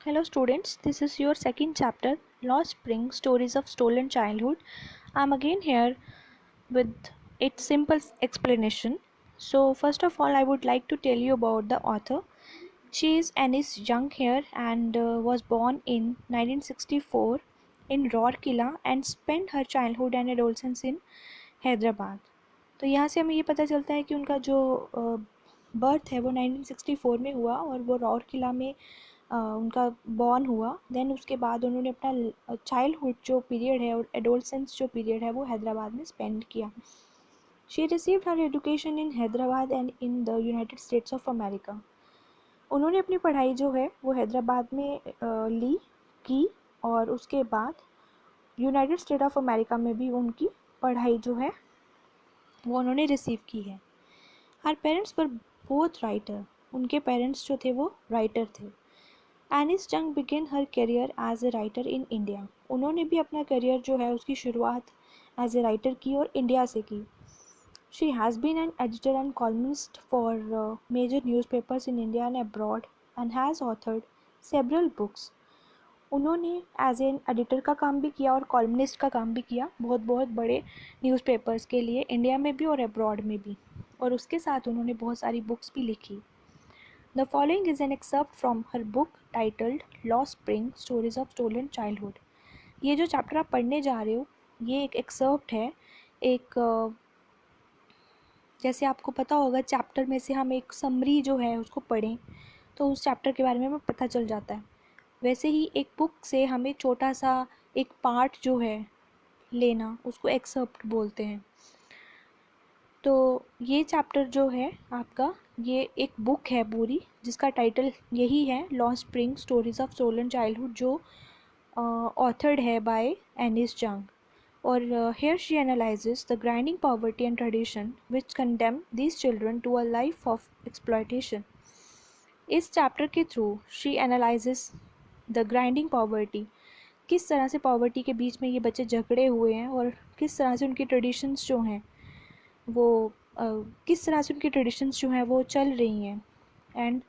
Hello students, this is your second chapter, Lost Spring Stories of Stolen Childhood. I'm again here with its simple explanation. So first of all, I would like to tell you about the author. She is Anis Young here and was born in 1964 in Rourkela and spent her childhood and adolescence in Hyderabad. तो यहाँ से हमें ये पता चलता है कि उनका जो बर्थ है वो 1964 में हुआ और वो रौरकिला में उनका बॉर्न हुआ. देन उसके बाद उन्होंने अपना चाइल्डहुड जो पीरियड है और एडोलसेंस जो पीरियड है वो हैदराबाद में स्पेंड किया. She received her education in Hyderabad and in the United states of America. उन्होंने अपनी पढ़ाई जो है वो हैदराबाद में ली की और उसके बाद यूनाइटेड स्टेट ऑफ अमेरिका में भी उनकी पढ़ाई जो है वो उन्होंने रिसीव की है. Her parents were both writer. उनके पेरेंट्स जो थे वो राइटर थे. Anees Jung begin her career as a writer in India. उन्होंने भी अपना करियर जो है उसकी शुरुआत एज ए राइटर की और इंडिया से की. She has been an editor and columnist for major newspapers in India and abroad and has authored several books. उन्होंने एज एन एडिटर का काम भी किया और कॉलमनिस्ट का काम भी किया बहुत बहुत बड़े न्यूज़पेपर्स के लिए इंडिया में भी और अब्रॉड में भी. और उसके साथ उन्होंने बहुत सारी बुक्स भी लिखी. The following is an excerpt from her book titled Lost Spring Stories of Stolen Childhood. ये जो चैप्टर आप पढ़ने जा रहे हो ये एक एक्सर्प्ट है. एक जैसे आपको पता होगा चैप्टर में से हम एक समरी जो है उसको पढ़ें तो उस चैप्टर के बारे में हमें पता चल जाता है. वैसे ही एक बुक से हमें छोटा सा एक पार्ट जो है लेना उसको एक्सर्प्ट बोलते हैं. तो ये चैप्टर जो है आपका ये एक बुक है पूरी जिसका टाइटल यही है Lost Spring Stories of Stolen Childhood जो ऑथर्ड है बाय एनिस जंग. और here she analyzes the grinding poverty and tradition which condemn these children to a life of exploitation. इस चैप्टर के through she analyses the grinding poverty. किस तरह से poverty के बीच में ये बच्चे झगड़े हुए हैं और किस तरह से उनकी ट्रेडिशंस जो हैं वो किस तरह से उनकी ट्रेडिशंस जो हैं वो चल रही हैं. And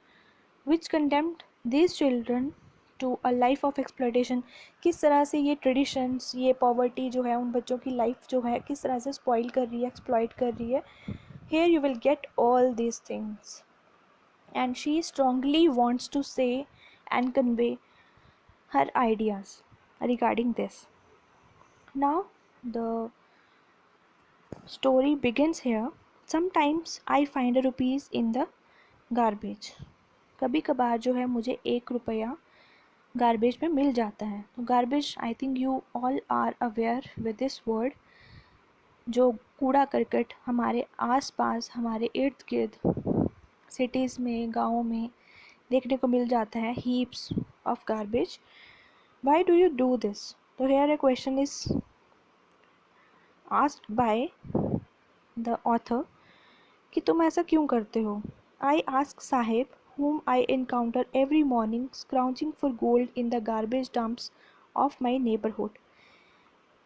which condemned this children to a life of exploitation. किस तरह से ये ट्रेडिशंस ये पॉवर्टी जो है उन बच्चों की लाइफ जो है किस तरह से स्पॉइल कर रही है एक्सप्लॉइट कर रही है. Here you will get all these things and she strongly wants to say and convey her ideas regarding this. Now the story begins here. Sometimes I find a rupees in the garbage. कभी कभार जो है मुझे 1 रुपया garbage में मिल जाता है. तो garbage I think you all are aware with this word. जो कूड़ा करकट हमारे आसपास हमारे इर्द गिर्द सिटीज़ में गाँवों में देखने को मिल जाता है. Heaps of garbage. Why do you do this. तो here a question is asked by the author कि तुम ऐसा क्यों करते हो. I ask Saheb whom I encounter every morning scrounging for gold in the garbage dumps of my neighborhood.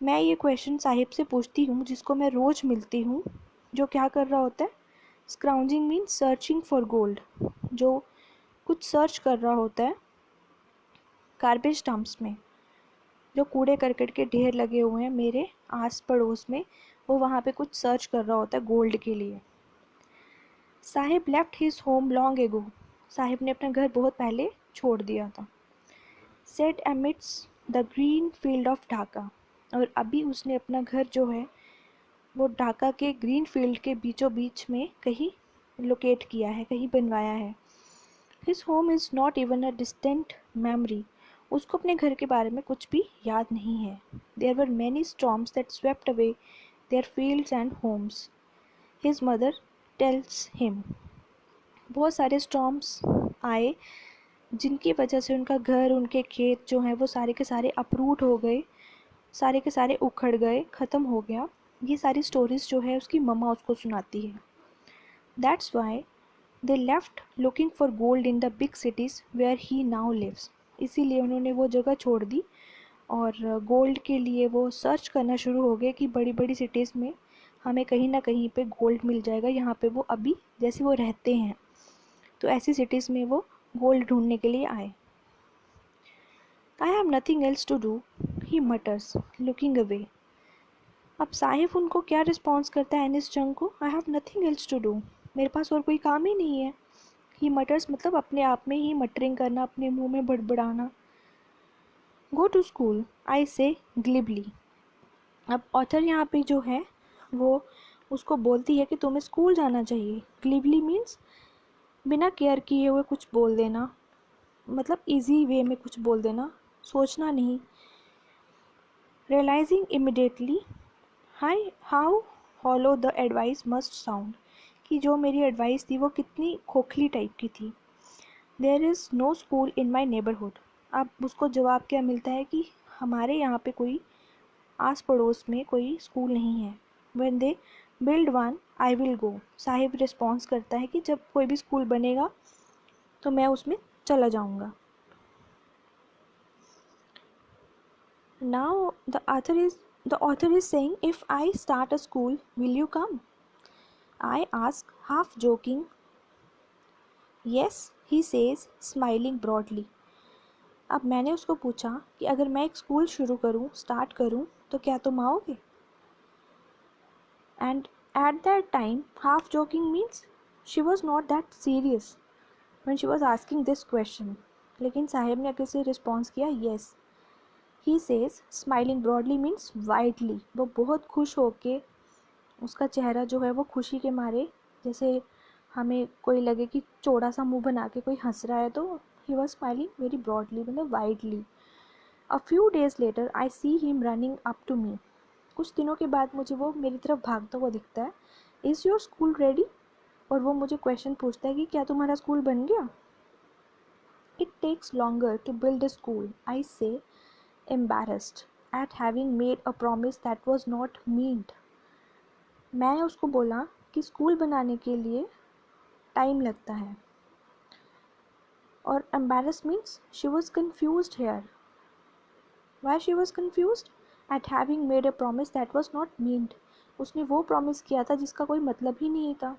मैं ये question Sahib से पूछती हूँ जिसको मैं रोज़ मिलती हूँ जो क्या कर रहा होता है. स्क्राउंजिंग मीन सर्चिंग फॉर गोल्ड. जो कुछ सर्च कर रहा होता है गार्बेज डंप्स में जो कूड़े करकट के ढेर लगे हुए हैं मेरे आस पड़ोस में. वो वहाँ पे कुछ सर्च कर रहा होता है गोल्ड के लिए. Sahib left his home long ago. Sahib ने अपना घर बहुत पहले छोड़ दिया था. Set amidst the green field of Dhaka. और अभी उसने अपना घर जो है वो ढाका के ग्रीन फील्ड के बीचों बीच में कहीं लोकेट किया है कहीं बनवाया है. His home is not even a distant memory. उसको अपने घर के बारे में कुछ भी याद नहीं है. There were many storms that swept away their fields and homes. His mother tells him. बहुत सारे स्टॉर्म्स आए जिनकी वजह से उनका घर उनके खेत जो हैं वो सारे के सारे अपरूट हो गए. सारे के सारे उखड़ गए ख़त्म हो गया. ये सारी स्टोरीज़ जो है उसकी मम्मा उसको सुनाती है. That's why they left looking for gold in the big cities where he now lives. इसीलिए उन्होंने वो जगह छोड़ दी और गोल्ड के लिए वो सर्च करना शुरू हो गए कि बड़ी बड़ी सिटीज़ में हमें कहीं ना कहीं पे गोल्ड मिल जाएगा. यहाँ पे वो अभी जैसे वो रहते हैं तो ऐसी सिटीज़ में वो गोल्ड ढूंढने के लिए आए. I have nothing else to do, he mutters, looking away. अब साहिब उनको क्या रिस्पॉन्स करता है एनिस जंग को? I have nothing else to do, मेरे पास और कोई काम ही नहीं है. ही मटर्स मतलब अपने आप में ही मटरिंग करना, अपने मुंह में बड़बड़ाना. गो टू स्कूल, आई से ग्लिबली. अब ऑथर यहाँ पे जो है वो उसको बोलती है कि तुम्हें स्कूल जाना चाहिए. ग्लिबली मीन्स बिना केयर किए हुए कुछ बोल देना, मतलब इजी वे में कुछ बोल देना, सोचना नहीं. Realising immediately how hollow the advice must sound, कि जो मेरी एडवाइस थी वो कितनी खोखली टाइप की थी. There is no school in my neighbourhood. अब उसको जवाब क्या मिलता है कि हमारे यहाँ पे कोई आस पड़ोस में कोई स्कूल नहीं है. When they build one I will go. Sahib response करता है कि जब कोई भी स्कूल बनेगा तो मैं उसमें चला जाऊँगा. Now the author is saying, if I start a school, will you come? I ask, half joking. Yes, he says, smiling broadly. अब मैंने उसको पूछा कि अगर मैं एक स्कूल शुरू करूं, स्टार्ट करूं, तो क्या तुम आओगे? And at that time, half joking means she was not that serious when she was asking this question. लेकिन साहिब ने कैसे रिस्पॉन्स किया? Yes. He says, smiling broadly means widely. वो बहुत खुश होके, उसका चेहरा जो है वो खुशी के मारे, जैसे हमें कोई लगे कि चौड़ा सा मुंह बना के कोई हंस रहा है, तो he was smiling very broadly, मतलब widely. A few days later I see him running up to me. कुछ दिनों के बाद मुझे वो मेरी तरफ भागता हुआ दिखता है. Is your school ready? और वो मुझे क्वेश्चन पूछता है कि क्या तुम्हारा स्कूल बन गया? It takes longer to build a school, I say, embarrassed at having made a promise that was not meant. मैंने उसको बोला कि स्कूल बनाने के लिए टाइम लगता है. और embarrassed means she was confused here. Why she was confused? At having made a promise that was not meant. उसने वो प्रॉमिस किया था जिसका कोई मतलब ही नहीं था.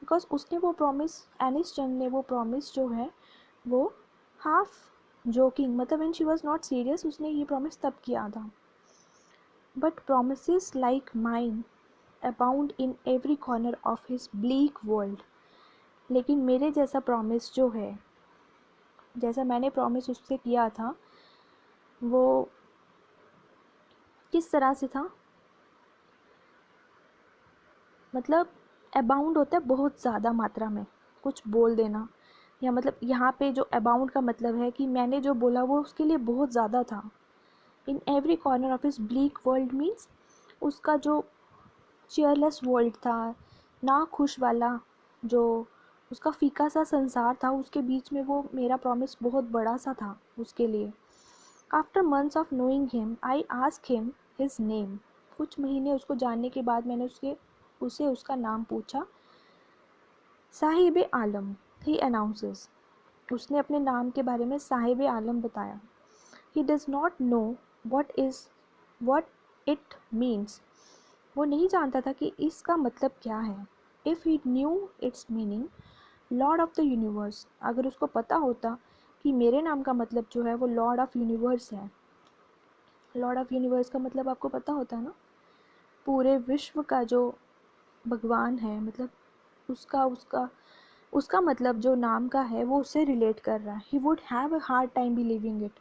बिकॉज उसने वो प्रॉमिस, एनिस चंग ने वो प्रॉमिस जो है वो हाफ जोकिंग, मतलब when she was not serious, उसने ये प्रॉमिस तब किया था. But promises like mine abound in every corner of his bleak world. लेकिन मेरे जैसा प्रॉमिस जो है, जैसा मैंने प्रॉमिस उससे किया था, वो किस तरह से था? मतलब अबाउंड होता है बहुत ज़्यादा मात्रा में कुछ बोल देना, या मतलब यहाँ पे जो अबाउंड का मतलब है कि मैंने जो बोला वो उसके लिए बहुत ज़्यादा था. In every corner of his bleak world means उसका जो चेयरलेस वर्ल्ड था, ना खुश वाला, जो उसका फीका सा संसार था, उसके बीच में वो मेरा प्रॉमिस बहुत बड़ा सा था उसके लिए. After months of knowing him I ask him his name. कुछ महीने उसको जानने के बाद मैंने उसे उसका नाम पूछा. साहिब आलम, ही अनाउंसेस. उसने अपने नाम के बारे में साहिब आलम बताया. He does not know what it means. वो नहीं जानता था कि इसका मतलब क्या है. If he new it's meaning, Lord of the universe, अगर उसको पता होता कि मेरे नाम का मतलब जो है वो लॉर्ड ऑफ यूनिवर्स है. लॉर्ड ऑफ यूनिवर्स का मतलब आपको पता होता है ना, पूरे विश्व का जो भगवान है, मतलब उसका उसका उसका मतलब जो नाम का है वो उससे रिलेट कर रहा है. He would have a hard time believing it.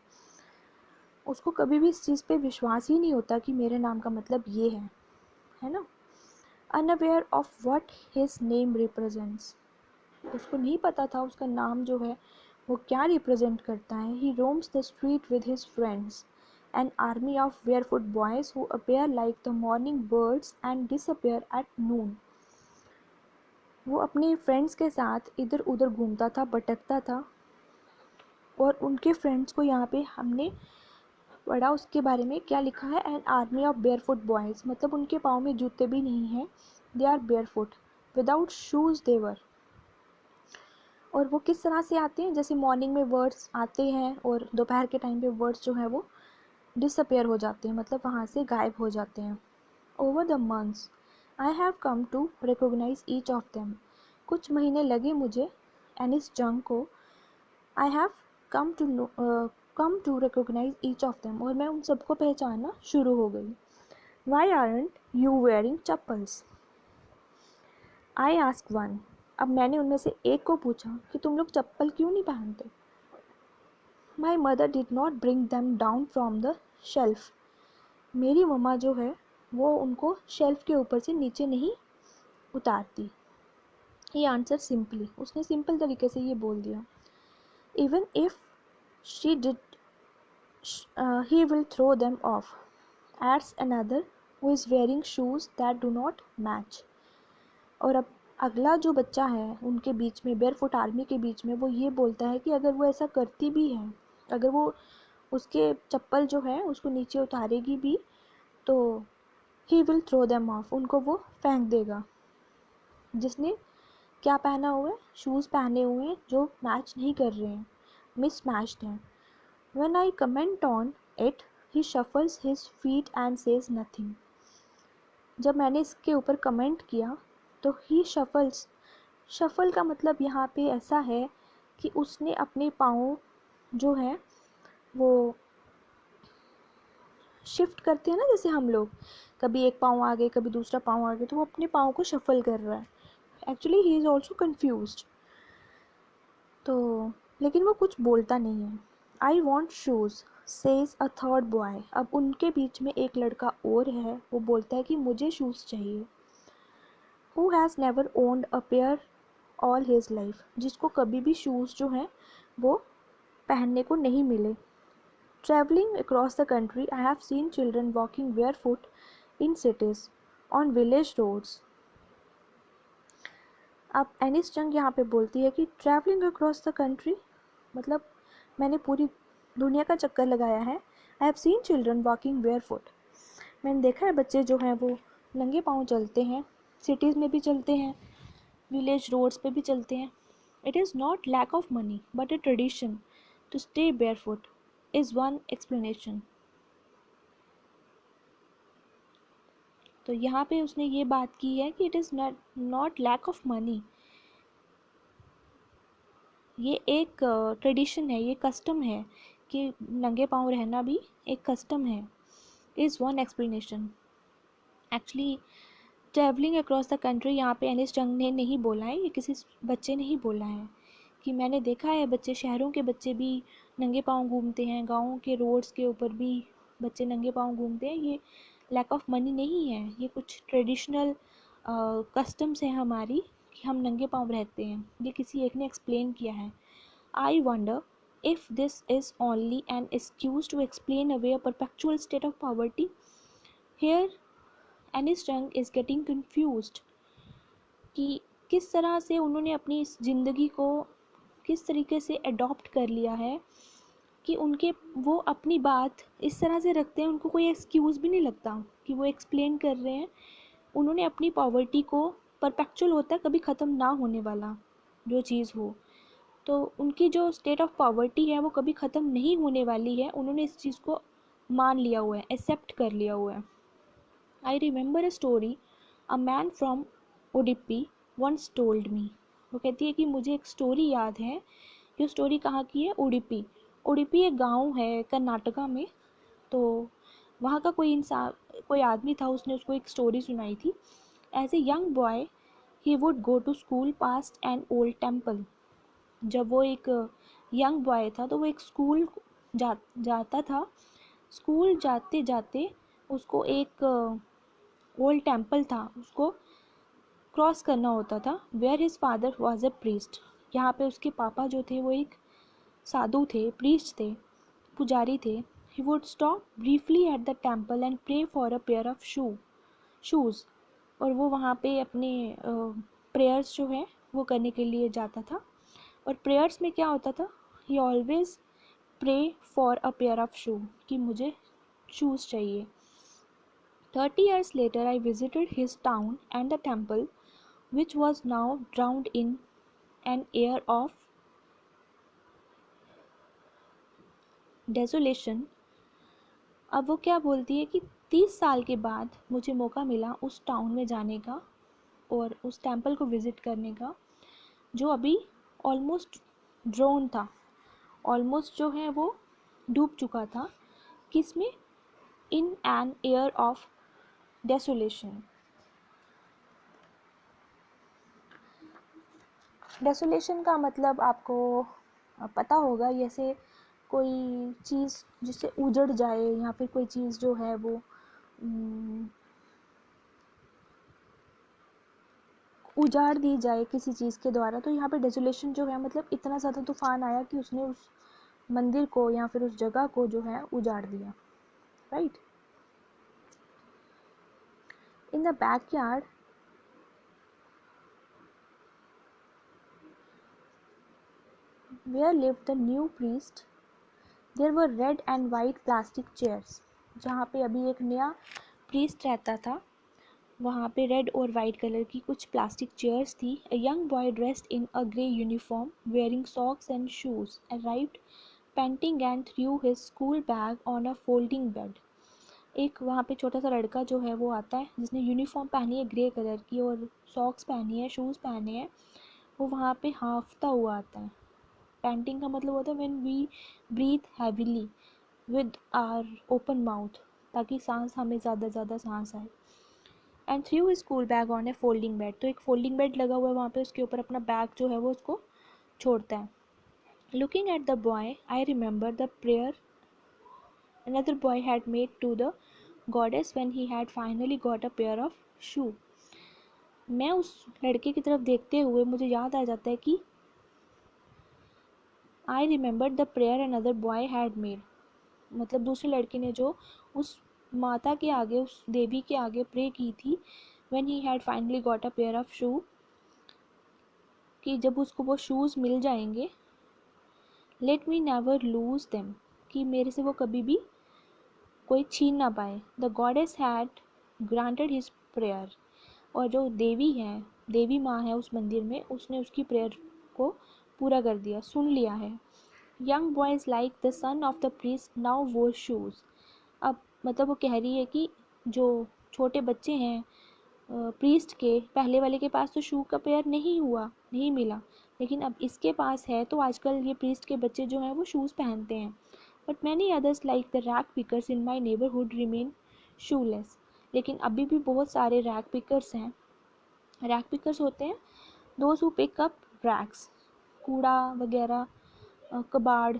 उसको कभी भी इस चीज़ पे विश्वास ही नहीं होता कि मेरे नाम का मतलब ये है ना. Unaware of what his name represents. उसको नहीं पता था उसका नाम जो है वो क्या रिप्रेजेंट करता है. He roams the street with his friends, an army of barefoot boys who appear like the morning birds and disappear at noon. वो अपने फ्रेंड्स के साथ इधर उधर घूमता था, भटकता था. और उनके फ्रेंड्स को यहाँ पे हमने पढ़ा, उसके बारे में क्या लिखा है, an army of barefoot boys, मतलब उनके पाँव में जूते भी नहीं हैं. They are barefoot, without shoes they were. और वो किस तरह से आते हैं? जैसे मॉर्निंग में वर्ड्स आते हैं और दोपहर के टाइम पे वर्ड्स जो है वो डिसअपेयर हो जाते हैं, मतलब वहाँ से गायब हो जाते हैं. Over the months I have come to recognise each of them. कुछ महीने लगे मुझे एनिस जंग को. I have come to come to recognize each of them, और मैं उन सबको पहचानना शुरू हो गई. Why aren't you wearing chappals? I asked one. अब मैंने उनमें से एक को पूछा कि तुम लोग चप्पल क्यों नहीं पहनते. My mother did not bring them down from the shelf. मेरी मम्मा जो है वो उनको शेल्फ के ऊपर से नीचे नहीं उतारती. He answered simply. उसने सिंपल तरीके से ये बोल दिया. Even if she did, he will throw them off. Adds another who is wearing shoes that do not match. और अब अगला जो बच्चा है उनके बीच में, बेयरफुट आर्मी के बीच में, वो ये बोलता है कि अगर वो ऐसा करती भी है, अगर वो उसके चप्पल जो है उसको नीचे उतारेगी भी, तो he will throw them off, उनको वो फेंक देगा. जिसने क्या पहना हुआ है, शूज़ पहने हुए हैं जो मैच नहीं कर रहे हैं, मिसमैच्ड हैं. When I comment on it he shuffles his feet and says nothing. जब मैंने इसके ऊपर कमेंट किया तो ही शफल्स, शफल का मतलब यहाँ पे ऐसा है कि उसने अपने पाँव जो है वो शिफ्ट करते हैं ना, जैसे हम लोग कभी एक पाँव आगे कभी दूसरा पाँव आगे, तो वो अपने पाँव को शफल कर रहा है. Actually he is also confused. तो लेकिन वो कुछ बोलता नहीं है. I want shoes says a third boy. अब उनके बीच में एक लड़का और है, वो बोलता है कि मुझे शूज़ चाहिए. Who has never owned a pair all his life. जिसको कभी भी शूज़ जो हैं वो पहनने को नहीं मिले. Travelling across the country I have seen children walking barefoot in cities on village roads. अब एनिस चंग यहाँ पे बोलती है कि ट्रैवलिंग अक्रॉस द कंट्री मतलब मैंने पूरी दुनिया का चक्कर लगाया है. आई have seen children walking barefoot. मैंने देखा है बच्चे जो हैं वो नंगे पाँव चलते हैं, सिटीज़ में भी चलते हैं, विलेज रोड्स पे भी चलते हैं. It is not lack of money but a tradition to stay barefoot is one explanation. तो यहाँ पे उसने ये बात की है कि it is not lack of money. ये एक ट्रेडिशन है, ये कस्टम है कि नंगे पाँव रहना भी एक कस्टम है. Is one explanation. Actually travelling across the country यहाँ पे एनिस चंग ने नहीं बोला है, ये किसी बच्चे ने ही बोला है कि मैंने देखा है बच्चे, शहरों के बच्चे भी नंगे पाँव घूमते हैं, गाँव के रोड्स के ऊपर भी बच्चे नंगे पाँव घूमते हैं. ये लैक ऑफ मनी नहीं है, ये कुछ ट्रेडिशनल कस्टम्स हैं हमारी कि हम नंगे पाँव रहते हैं. ये किसी एक ने एक्सप्लेन किया है. I wonder if this is only an excuse to explain away a perpetual state of poverty. Here Anis Chung is getting confused कि किस तरह से उन्होंने अपनी इस ज़िंदगी को किस तरीके से अडॉप्ट कर लिया है कि उनके वो अपनी बात इस तरह से रखते हैं, उनको कोई एक्सक्यूज़ भी नहीं लगता कि वो एक्सप्लेन कर रहे हैं. उन्होंने अपनी पॉवर्टी को, परपेचुअल होता है कभी ख़त्म ना होने वाला जो चीज़ हो, तो उनकी जो स्टेट ऑफ पॉवर्टी है वो कभी ख़त्म नहीं होने वाली है. उन्होंने इस चीज़ को मान लिया हुआ है, एक्सेप्ट कर लिया हुआ है. I remember a story a man from Udupi once told me. वो कहती है कि मुझे एक स्टोरी याद है. ये स्टोरी कहाँ की है? उडुपी. उडुपी एक गांव है कर्नाटका में. तो वहाँ का कोई इंसान, कोई आदमी था, उसने उसको एक स्टोरी सुनाई थी. As a young boy he would go to school past an old temple. जब वो एक यंग बॉय था तो वो एक स्कूल जाता था. स्कूल जाते जाते उसको एक ओल्ड टेम्पल था, उसको क्रॉस करना होता था. Where his father was a priest. यहाँ पे उसके पापा जो थे वो एक साधु थे, प्रीस्ट थे, पुजारी थे. He would stop briefly at the temple and pray for a pair of shoes. और वो वहाँ पे अपने प्रेयर्स जो है वो करने के लिए जाता था. और प्रेयर्स में क्या होता था? He always pray for a pair of shoe, कि मुझे शूज़ चाहिए. 30 years later I visited his town and the temple which was now drowned in an air of desolation. अब वो क्या बोलती है कि 30 साल के बाद मुझे मौका मिला उस टाउन में जाने का और उस टेम्पल को विज़िट करने का जो अभी ऑलमोस्ट ड्रोन था. ऑलमोस्ट जो है वो डूब चुका था, किसमें? In an air of desolation. Desolation का मतलब आपको पता होगा, जैसे कोई चीज़ जिससे उजड़ जाए या फिर कोई चीज़ जो है वो उजाड़ दी जाए किसी चीज़ के द्वारा। तो यहाँ पे डेसोलेशन जो है मतलब इतना ज़्यादा तूफान आया कि उसने उस मंदिर को या फिर उस जगह को जो है उजाड़ दिया, right. In the backyard where lived the new priest, there were red and white plastic chairs। जहाँ पे अभी एक नया प्रीस्ट रहता था, वहाँ पे रेड और वाइट कलर की कुछ प्लास्टिक चेयर्स थी। A young boy dressed in a grey uniform wearing socks and shoes arrived painting and through his school bag on a folding bed. एक वहाँ पे छोटा सा लड़का जो है वो आता है, जिसने यूनिफॉर्म पहनी है ग्रे कलर की और सॉक्स पहनी है, शूज़ पहने हैं। वो वहाँ पे हाँफता हुआ आता है। पैंटिंग का मतलब होता है when we breathe heavily with our open mouth, ताकि सांस हमें ज़्यादा सांस आए। And threw school bag on a folding bed, तो एक फोल्डिंग बेड लगा हुआ है वहाँ पे, उसके ऊपर अपना बैग जो है वो उसको छोड़ता है। Looking at the boy I remember the prayer another boy had made to the goddess when he had finally got a pair of shoe। मैं उस लड़के की तरफ देखते हुए मुझे याद आ जाता है कि I remember the prayer another boy had made, मतलब दूसरे लड़के ने जो उस माता के आगे, उस देवी के आगे प्रे की थी, when he had finally got a pair of shoe, कि जब उसको वो शूज़ मिल जाएंगे, let me never lose them, कि मेरे से वो कभी भी कोई छीन ना पाए। The goddess had granted his prayer, और जो देवी है, देवी माँ है उस मंदिर में, उसने उसकी प्रेयर को पूरा कर दिया, सुन लिया है। Young boys like the son of the priest now वोर शूज़। अब मतलब वो कह रही है कि जो छोटे बच्चे हैं प्रीस्ट के, पहले वाले के पास तो शू का पेयर नहीं मिला, लेकिन अब इसके पास है, तो आजकल ये प्रीस्ट के बच्चे जो हैं वो शूज़ पहनते हैं। But many others like the rag pickers in my neighbourhood remain shoeless. लेकिन अभी भी बहुत सारे रैक पिकर्स हैं। रैक पिकर्स होते हैं those who pick up rags, कूड़ा वगैरह, कबाड़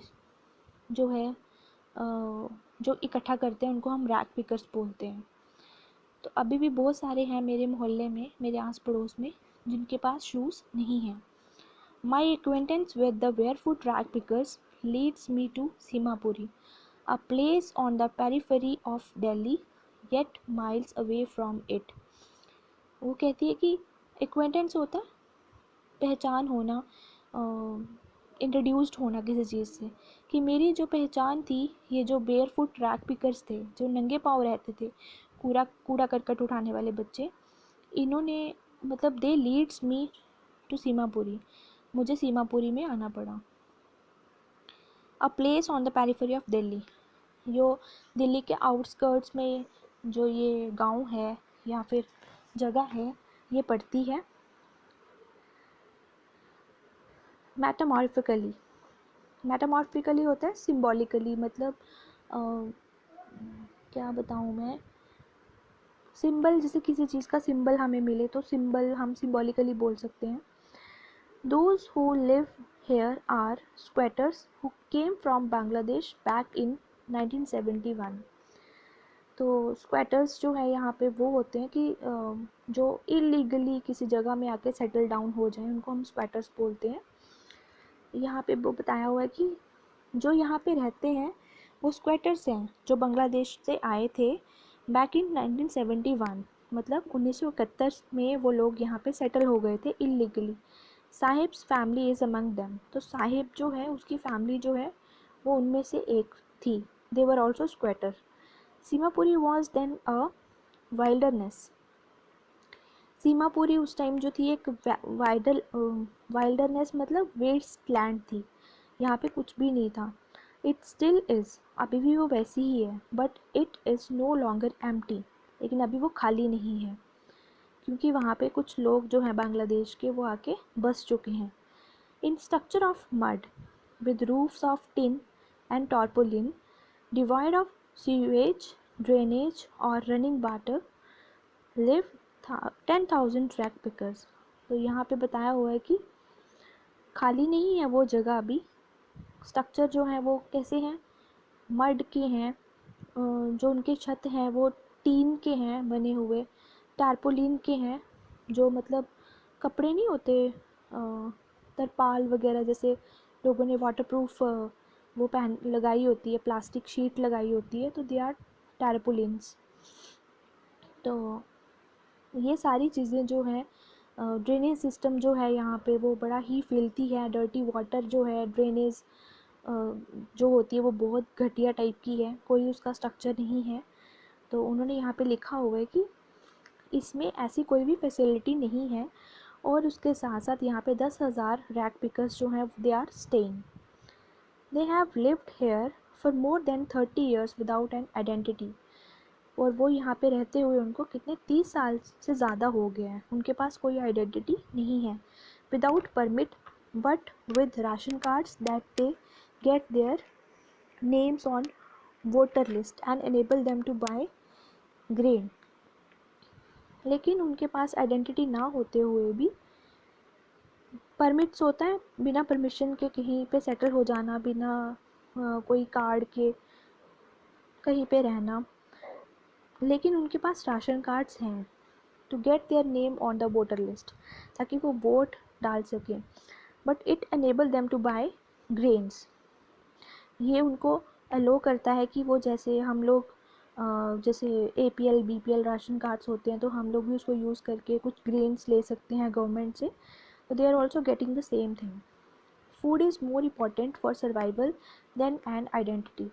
जो है जो इकट्ठा करते हैं उनको हम रैक पिकर्स बोलते हैं। तो अभी भी बहुत सारे हैं मेरे मोहल्ले में, मेरे आस पड़ोस में, जिनके पास शूज़ नहीं हैं। My acquaintance with the barefoot rag pickers leads me to Simapuri, a place on the periphery of Delhi, yet miles away from it। वो कहती है कि एक्वेंटेंस होता है पहचान होना, इंट्रोड्यूस्ड होना किसी चीज़ से, कि मेरी जो पहचान थी, ये जो बेयर फुट रैक पिकर्स थे, जो नंगे पाँव रहते थे, कूड़ा करकट उठाने वाले बच्चे, इन्होंने मतलब दे लीड्स मी टू सीमापुरी, मुझे सीमापुरी में आना पड़ा। A place on the periphery of Delhi, जो दिल्ली के आउटस्कर्ट्स में जो ये गांव है या फिर जगह है, ये पड़ती है। मेटामॉर्फिकली, मेटामॉर्फिकली होता है सिम्बॉलिकली, मतलब क्या बताऊँ मैं, सिंबल, जैसे किसी चीज़ का सिंबल हमें मिले तो सिंबल हम सिम्बॉलिकली बोल सकते हैं। Those who live here are squatters who came from Bangladesh back in 1971। तो स्क्वेटर्स जो है यहाँ पे वो होते हैं कि जो इलीगली किसी जगह में आके सेटल डाउन हो जाए, उनको हम स्क्वेटर्स बोलते हैं। यहाँ पे वो बताया हुआ है कि जो यहाँ पे रहते हैं वो स्क्वेटर्स हैं, जो बांग्लादेश से आए थे बैक इन 1971, मतलब 1971 में वो लोग यहाँ पे सेटल हो गए थे illegally. Sahibs family is among them, तो साहिब जो है उसकी फैमिली जो है वो उनमें से एक थी। They were also squatter. Seemapuri was then a wilderness. Seemapuri उस टाइम जो थी एक वाइल्डरनेस, मतलब वेस्ट लैंड थी, यहाँ पे कुछ भी नहीं था। इट स्टिल इज़, अभी भी वो वैसी ही है, but it is no longer empty, लेकिन अभी वो खाली नहीं है, क्योंकि वहाँ पे कुछ लोग जो हैं बांग्लादेश के वो आके बस चुके हैं। इन structure of mud with roofs of tin and tarpaulin, devoid of sewage, drainage or running water, live 10,000 rag pickers. तो यहाँ पे बताया हुआ है कि खाली नहीं है वो जगह अभी, स्ट्रक्चर जो है वो कैसे हैं, मड के हैं, जो उनके छत हैं वो टीन के हैं बने हुए, टारपोलिन के हैं, जो मतलब कपड़े नहीं होते तरपाल वगैरह, जैसे लोगों ने वाटरप्रूफ वो पहन लगाई होती है, प्लास्टिक शीट लगाई होती है, तो दे आर टारपोलिन्स। तो ये सारी चीज़ें जो हैं, ड्रेनेज सिस्टम जो है यहाँ पे वो बड़ा ही फिल्थी है, डर्टी वाटर जो है, ड्रेनेज जो होती है वो बहुत घटिया टाइप की है, कोई उसका स्ट्रक्चर नहीं है। तो उन्होंने यहाँ पे लिखा हुआ है कि इसमें ऐसी कोई भी फैसिलिटी नहीं है, और उसके साथ साथ यहाँ पे 10,000 रैक पिकर्स जो हैं they are staying. They have lived here for more than 30 years without an identity. और वो यहाँ पे रहते हुए उनको कितने 30 साल से ज़्यादा हो गए हैं, उनके पास कोई आइडेंटिटी नहीं है। Without permit but with ration cards that they get their names on voter list and enable them to buy grain. लेकिन उनके पास आइडेंटिटी ना होते हुए भी परमिट्स होता है, बिना परमिशन के कहीं पे सेटल हो जाना, बिना कोई कार्ड के कहीं पे रहना। लेकिन उनके पास राशन कार्ड्स हैं to get their name on the voter list, ताकि वो वोट डाल सकें। But it enable them to buy grains. ये उनको अलो करता है कि वो जैसे हम लोग जैसे APL BPL राशन कार्ड्स होते हैं, तो हम लोग भी उसको यूज़ करके कुछ ग्रेन्स ले सकते हैं गवर्नमेंट से। तो they are also getting the same thing. Food is more important for survival than an identity.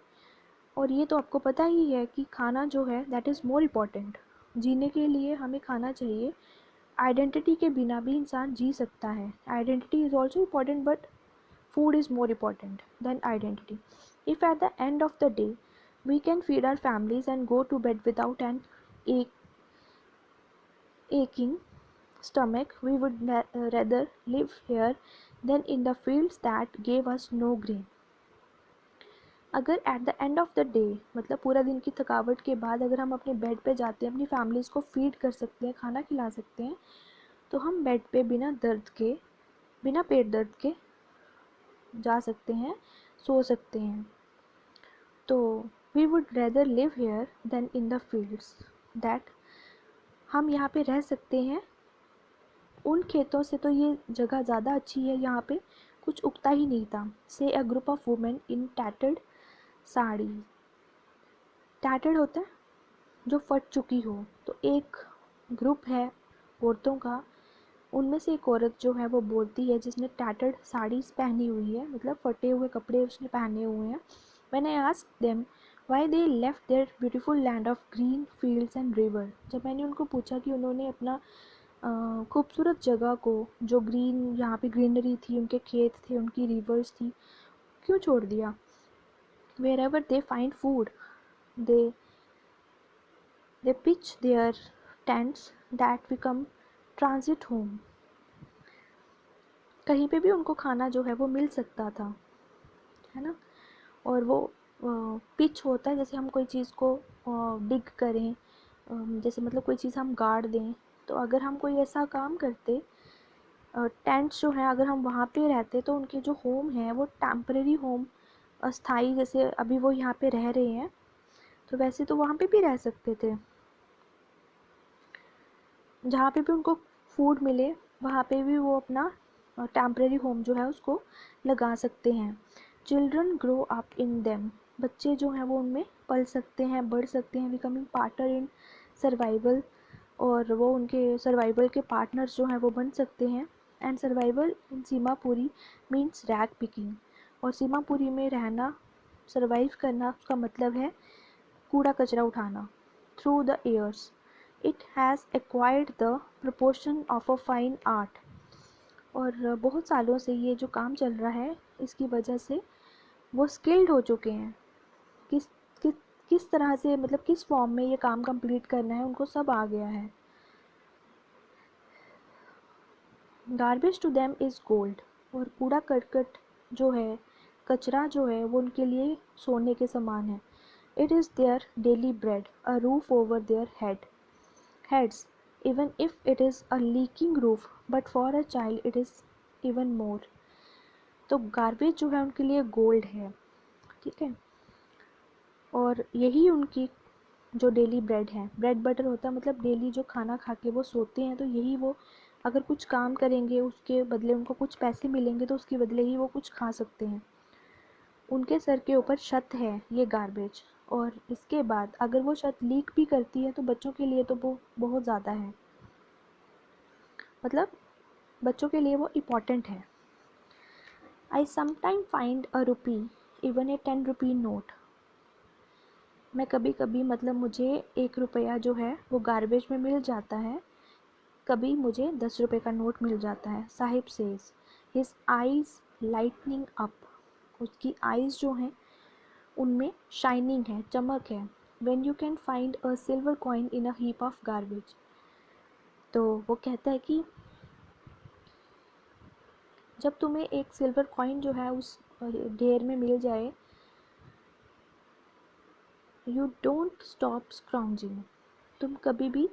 और ये तो आपको पता ही है कि खाना जो है दैट इज़ मोर इम्पॉर्टेंट। जीने के लिए हमें खाना चाहिए, आइडेंटिटी के बिना भी इंसान जी सकता है। Identity is also important but food is more important than identity. If at the end of the day we can feed our families and go to bed without an aching stomach, we would rather live here than in the fields that gave us no grain. अगर at the end of the day, मतलब पूरा दिन की थकावट के बाद अगर हम अपने बेड पे जाते हैं, अपनी फैमिलीज़ को फीड कर सकते हैं, खाना खिला सकते हैं, तो हम बेड पे बिना दर्द के, बिना पेट दर्द के जा सकते हैं, सो सकते हैं। तो we would rather live here than in the fields, दैट हम यहाँ पे रह सकते हैं। उन खेतों से तो ये जगह ज़्यादा अच्छी है, यहाँ पे कुछ उगता ही नहीं था। से a group of women in tattered sari. Tattered होता है जो फट चुकी हो, तो एक ग्रुप है औरतों का, उनमें से एक औरत जो है वो बोलती है, जिसने टैटर्ड साड़ीज़ पहनी हुई है, मतलब फटे हुए कपड़े उसने पहने हुए हैं। When I asked them why they left their beautiful land of green fields and river, जब मैंने उनको पूछा कि उन्होंने अपना खूबसूरत जगह को, जो ग्रीन यहाँ पे ग्रीनरी थी, उनके खेत थे, उनकी रिवर्स थी, क्यों छोड़ दिया। Wherever they find food, they pitch their tents that become transit home. कहीं पे भी उनको खाना जो है वो मिल सकता था, है ना। और वो पिच होता है, जैसे हम कोई चीज़ को डिग करें, जैसे मतलब कोई चीज़ हम गाड़ दें, तो अगर हम कोई ऐसा काम करते, टेंट्स जो हैं अगर हम वहाँ पे रहते, तो उनके जो होम है वो टेम्परेरी होम, अस्थाई, जैसे अभी वो यहाँ पे रह रहे हैं, तो वैसे तो वहाँ पे भी रह सकते थे। जहाँ पे भी उनको फूड मिले वहाँ पे भी वो अपना टेम्परेरी होम जो है उसको लगा सकते हैं। Children grow up in them. बच्चे जो हैं वो उनमें पल सकते हैं, बढ़ सकते हैं, बिकमिंग पार्टनर इन सर्वाइवल, और वो उनके सर्वाइवल के पार्टनर्स जो हैं वो बन सकते हैं। And survival in Seemapuri means rag picking. और सीमापुरी में रहना, सर्वाइव करना, उसका मतलब है कूड़ा कचरा उठाना। Through the years it has acquired the proportion of a fine art. और बहुत सालों से ये जो काम चल रहा है, इसकी वजह से वो स्किल्ड हो चुके हैं। किस किस किस तरह से, मतलब किस फॉर्म में ये काम कंप्लीट करना है, उनको सब आ गया है। Garbage to them is gold. और कूड़ा करकट जो है कचरा जो है वो उनके लिए सोने के समान है। It is their daily bread, a roof over their heads, even if it is a leaking roof, but for a child it is even more. तो गार्बेज जो है उनके लिए गोल्ड है, ठीक है। और यही उनकी जो डेली ब्रेड है, ब्रेड बटर होता है मतलब डेली जो खाना खा के वो सोते हैं, तो यही वो अगर कुछ काम करेंगे उसके बदले उनको कुछ पैसे मिलेंगे तो उसके बदले ही वो कुछ खा सकते हैं। उनके सर के ऊपर छत है ये गार्बेज, और इसके बाद अगर वो छत लीक भी करती है तो बच्चों के लिए तो वो बहुत ज़्यादा है, मतलब बच्चों के लिए वो इम्पॉर्टेंट है। आई sometime find a rupee even a 10 rupee note. मैं कभी कभी मतलब मुझे 1 रुपया जो है वो गार्बेज में मिल जाता है, कभी मुझे 10 रुपये का नोट मिल जाता है। Sahib says, his eyes lightning up. उसकी आईज जो हैं उनमें शाइनिंग है, चमक है। When you can find a silver coin in a heap of garbage. तो वो कहता है कि जब तुम्हें एक सिल्वर कॉइन जो है उस ढेर में मिल जाए, यू डोंट स्टॉप स्क्राउंजिंग। तुम कभी भी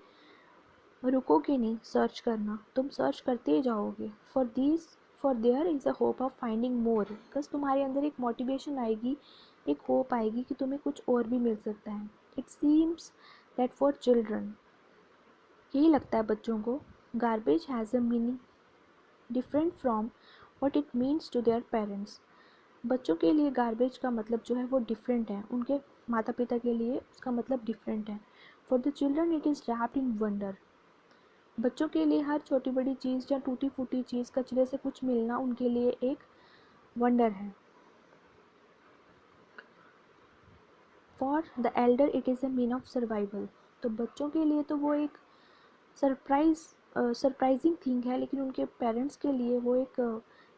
रुकोगे नहीं सर्च करना, तुम सर्च करते ही जाओगे। For their is a hope of finding more. Because तुम्हारे अंदर एक मोटिवेशन आएगी, एक होप आएगी कि तुम्हें कुछ और भी मिल सकता है। It seems that for children, यही लगता है बच्चों को, garbage has a meaning different from what it means to their parents. बच्चों के लिए गार्बेज का मतलब जो है वो डिफरेंट है, उनके माता पिता के लिए उसका मतलब डिफरेंट है। For the children it is wrapped in wonder. बच्चों के लिए हर छोटी बड़ी चीज़ या टूटी फूटी चीज़, कचरे से कुछ मिलना उनके लिए एक वंडर है। For the Elder it is a mean of survival. तो बच्चों के लिए तो वो एक सरप्राइजिंग थिंग है, लेकिन उनके पेरेंट्स के लिए वो एक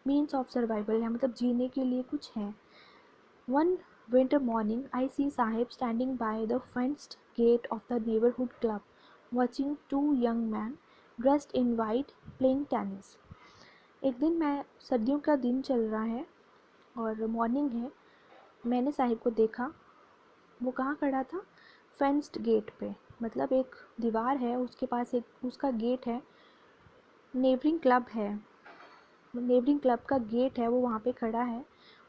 मीन्स ऑफ सर्वाइवल है, मतलब जीने के लिए कुछ है। One winter morning, I see Sahib standing by the fenced gate of the neighborhood club, watching two young men dressed in white playing tennis. एक दिन मैं सर्दियों का दिन चल रहा है और मॉर्निंग है, मैंने साहिब को देखा। वो कहाँ खड़ा था? फेंस्ड गेट पे, मतलब एक दीवार है उसके पास एक उसका गेट है, नेबरिंग क्लब है, नेबरिंग क्लब का गेट है, वो वहाँ पे खड़ा है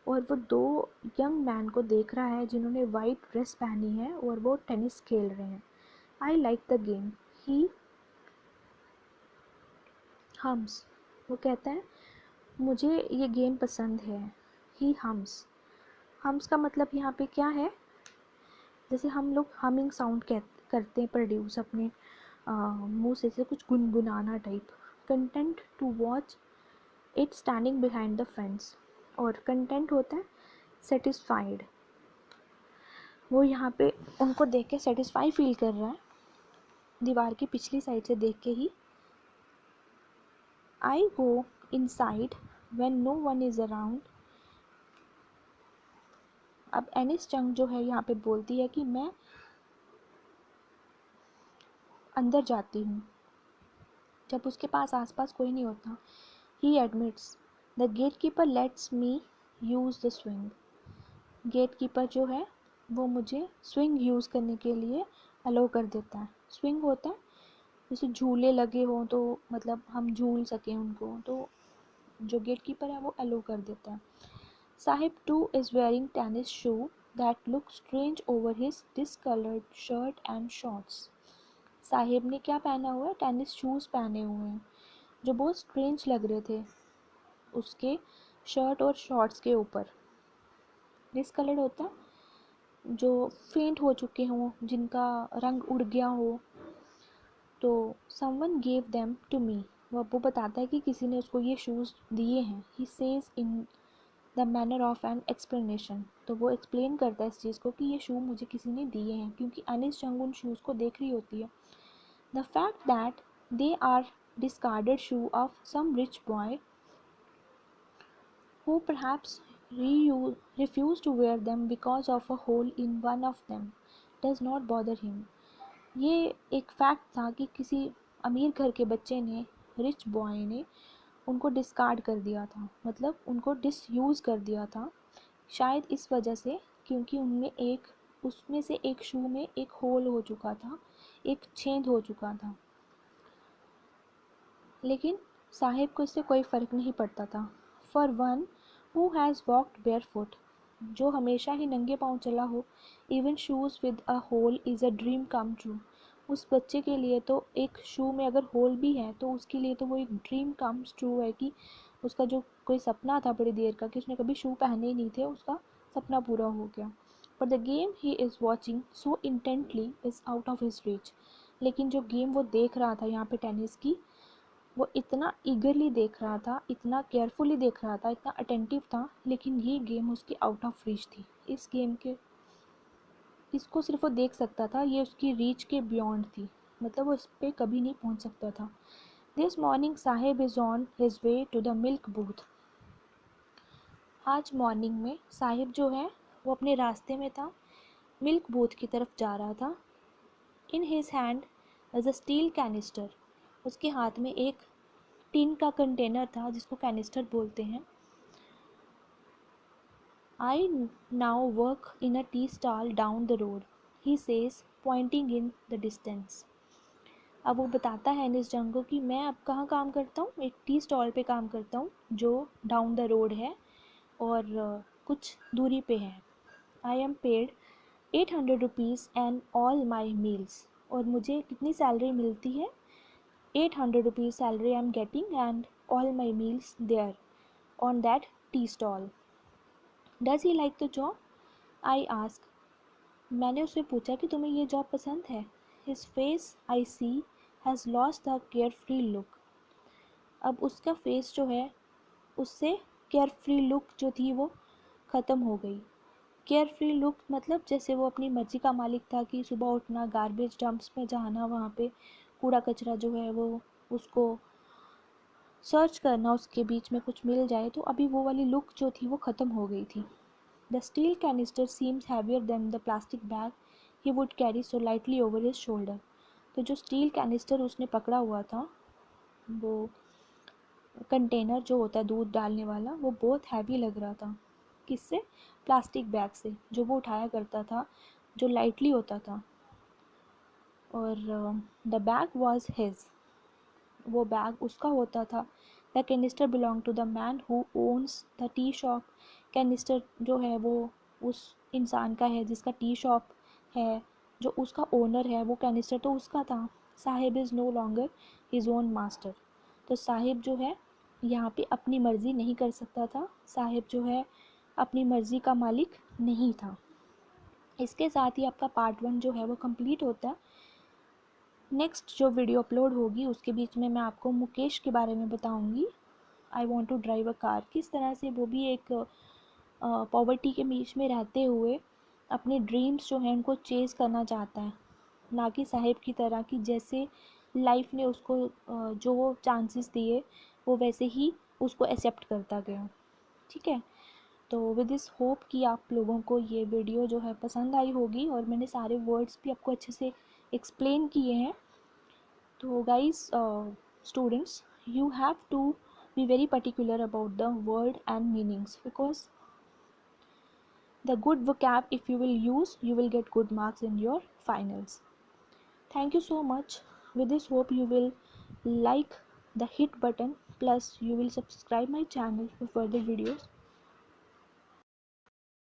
और वो दो यंग मैन को देख रहा है जिन्होंने वाइट ड्रेस पहनी है और वो टेनिस खेल रहे हैं। I like the game, he hums. वो कहता है मुझे ये गेम पसंद है। ही हम्स, हम्स का मतलब यहाँ पे क्या है? जैसे हम लोग हमिंग साउंड करते हैं प्रोड्यूस अपने मुंह से कुछ गुनगुनाना type. Content to watch it standing behind the fence. और कंटेंट होता है सेटिस्फाइड, वो यहाँ पे उनको देख के सेटिस्फाई फील कर रहा है दीवार की पिछली साइड से देख के ही। I go inside when no one is around. अब एनिस चंग जो है यहाँ पे बोलती है कि मैं अंदर जाती हूँ जब उसके पास आसपास कोई नहीं होता। He admits the gate keeper lets me use the swing. Gate keeper जो है वो मुझे स्विंग यूज़ करने के लिए अलो कर देता है। स्विंग होता है जैसे झूले लगे हों तो मतलब हम झूल सकें उनको, तो जो गेट कीपर है वो अलो कर देता है। Sahib two is wearing tennis shoe that look strange over his discoloured shirt and shorts. Sahib ने क्या पहना हुआ है? टेनिस शूज़ पहने हुए हैं जो बहुत स्ट्रेंज लग रहे थे उसके शर्ट और शॉर्ट्स के ऊपर। डिसकलर्ड होता है जो फेंट हो चुके हों, जिनका रंग उड़ गया हो। तो someone gave them to me, वो बताता है कि किसी ने उसको ये शूज़ दिए हैं। He says in the manner of an explanation, तो वो एक्सप्लेन करता है इस चीज़ को कि ये शू मुझे किसी ने दिए हैं, क्योंकि अनिस जंग उन शूज़ को देख रही होती है। The fact that they are discarded shoe of some rich boy who perhaps refused to wear them because of a hole in one of them does not bother him. ये एक फैक्ट था कि किसी अमीर घर के बच्चे ने, रिच बॉय ने उनको डिस्कार्ड कर दिया था, मतलब उनको डिसयूज़ कर दिया था शायद इस वजह से क्योंकि उसमें से एक शू में एक होल हो चुका था, एक छेद हो चुका था। लेकिन साहिब को इससे कोई फ़र्क नहीं पड़ता था। For one who has walked barefoot, जो हमेशा ही नंगे पाँव चला हो, even shoes with a hole is a dream come true. उस बच्चे के लिए तो एक शू में अगर होल भी है तो उसके लिए तो वो एक ड्रीम कम्स ट्रू है कि उसका जो कोई सपना था बड़ी देर का कि उसने कभी शू पहने ही नहीं थे, उसका सपना पूरा हो गया। But the game he is watching so intently is out of his reach. लेकिन जो गेम वो देख रहा था यहाँ पे टेनिस की, वो इतना ईगरली देख रहा था, इतना केयरफुली देख रहा था, इतना अटेंटिव था, लेकिन ये गेम उसकी आउट ऑफ रीच थी। इस गेम के इसको सिर्फ वो देख सकता था, ये उसकी रीच के बियॉन्ड थी, मतलब वो इस पर कभी नहीं पहुंच सकता था। This morning Sahib is on his way to the milk booth. आज मॉर्निंग में साहिब जो है वो अपने रास्ते में था, मिल्क बूथ की तरफ जा रहा था। In his hand was a steel canister. उसके हाथ में एक टिन का कंटेनर था जिसको कैनिस्टर बोलते हैं। I now work in a tea stall down the road, he says, pointing in the distance. अब वो बताता है एनिस जंग को कि मैं अब कहाँ काम करता हूँ, एक टी स्टॉल पे काम करता हूँ जो डाउन द रोड है और कुछ दूरी पे है। I am paid 800 rupees and all my meals. और मुझे कितनी सैलरी मिलती है? 800 rupees salary I am getting and all my meals there on that tea stall. Does he like the job? I ask. मैंने उससे पूछा कि तुम्हें ये जॉब पसंद है? His face I see has lost the carefree look. अब उसका फेस जो है उससे केयर फ्री लुक जो थी वो ख़त्म हो गई। केयर फ्री लुक मतलब जैसे वो अपनी मर्ज़ी का मालिक था कि सुबह उठना, गार्बेज डंप्स में जाना, वहाँ पे कूड़ा कचरा जो है वो उसको सर्च करना, उसके बीच में कुछ मिल जाए, तो अभी वो वाली लुक जो थी वो ख़त्म हो गई थी। The steel canister seems heavier than the plastic bag he would carry so lightly over his shoulder. तो जो स्टील कैनिस्टर उसने पकड़ा हुआ था, वो कंटेनर जो होता है दूध डालने वाला, वो बहुत हैवी लग रहा था। किससे? प्लास्टिक बैग से, जो वो उठाया करता था, जो लाइटली होता था। और द बैग वॉज हिज, वो बैग उसका होता था। The canister belong to the man who owns the tea shop. Canister जो है वो उस इंसान का है जिसका टी शॉप है, जो उसका ओनर है, वो कैनिस्टर तो उसका था। Sahib is no longer his own master. तो साहिब जो है यहाँ पे अपनी मर्ज़ी नहीं कर सकता था, साहिब जो है अपनी मर्ज़ी का मालिक नहीं था। इसके साथ ही आपका पार्ट 1 जो है वो कंप्लीट होता है। नेक्स्ट जो वीडियो अपलोड होगी उसके बीच में मैं आपको मुकेश के बारे में बताऊंगी। I want to drive a car, किस तरह से वो भी एक पॉवर्टी के बीच में रहते हुए अपने ड्रीम्स जो हैं उनको चेज़ करना चाहता है, ना कि साहिब की तरह कि जैसे लाइफ ने उसको जो चांसेस दिए वो वैसे ही उसको एक्सेप्ट करता गया। ठीक है, तो विद दिस होप कि आप लोगों को ये वीडियो जो है पसंद आई होगी और मैंने सारे वर्ड्स भी आपको अच्छे से एक्सप्लेन किए हैं। So guys, students, you have to be very particular about the word and meanings, because the good vocab if you will use, you will get good marks in your finals. Thank you so much. With this hope you will like the hit button, plus you will subscribe my channel for further videos.